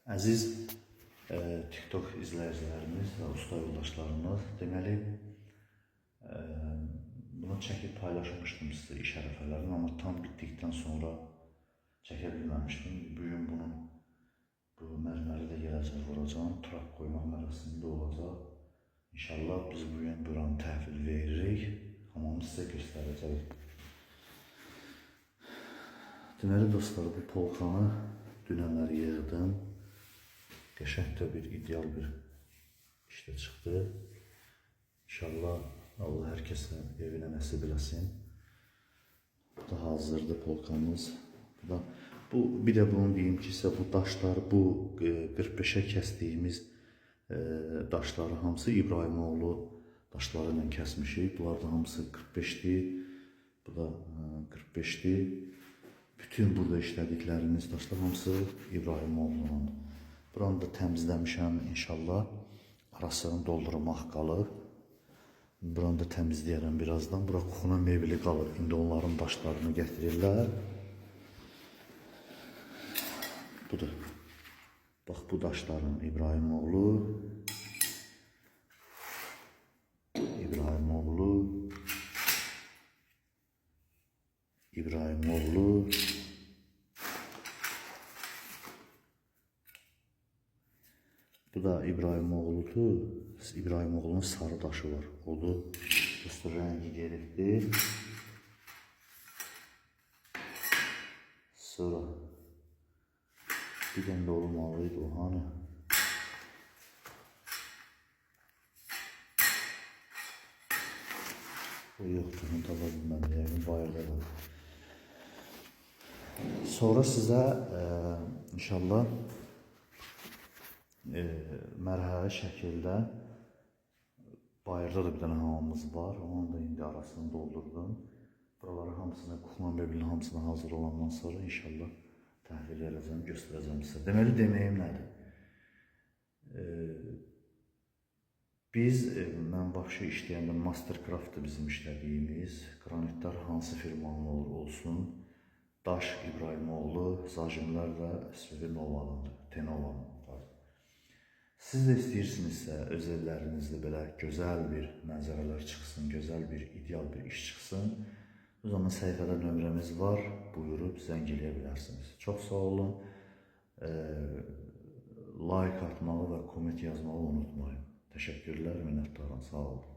Əziz TikTok izləyicilərimiz və usta yoldaşlarımız, deməli, bunu çəkib paylaşmışdım sizə iş ərəfələrini, amma tam bitdikdən sonra çəkə bilməmişdim. Bugün bunun bu mərməri də gələcək vuracağım, trap qoymaq mərasimi olacaq. İnşallah biz bugün buranı təhvil veririk, hamamı sizə göstərəcək. Deməli dostlar, bu polkanı dünənləri yığdım. Qəşəng də bir, ideal bir işdə çıxdı. İnşallah Allah hər kəsə evinə nəsib eləsin. Bu da hazırdır polkamız. Bir də bunu deyim ki, bu daşlar, bu 45'e kəsdiyimiz daşları hamısı İbrahimoğlu daşları ilə kəsmişik. Bunlar da hamısı 45'dir. Bu da 45'dir. Bütün burada işlədiklərimiz daşlar hamısı İbrahimoğlu'nun. Buranı da təmizləmişəm inşallah. Arasını doldurmaq qalır. Buranı da təmizləyərəm birazdan. Bura kuxuna mebeli qalır. İndi onların daşlarını gətirirlər. Budur. Bax, bu daşların İbrahimoğlu. Bu da İbrahimoğlu'dur. İbrahimoğlu'nun sarı daşı var. Odur. Üstü rəngi gedibdir. Sonra bir dənə də olmalıydı o hani. O yoxdur, onu tapa bilmədim. Yəni bayırda var. Sonra sizə inşallah mərhələ şəkildə bayırda da bir dənə hamamımız var. Onun da indi arasını doldurdum. Buraları hamısını, kuxuna mebelinin hamısına hazır olandan sonra inşallah təhvil edəcəm, göstərəcəm sizə. Deməli, deməyim nədir? Mən başa işləyəndə Mastercraft'dır bizim işlədiyimiz. Qranitlər hansı firmanın olur olsun. Daş İbrahimoğlu, zajimlər də SV Nova'nındır, Tenova'nın. Siz də istəyirsinizsə, öz evlərinizdə belə gözəl bir mənzərələr çıxsın, gözəl bir, ideal bir iş çıxsın. O zaman səhifədə nömrəmiz var, buyurub zəng eləyə bilərsiniz. Çox sağ olun. Like atmağı və komment yazmağı unutmayın. Təşəkkürlər, minnətdarım, sağ olun.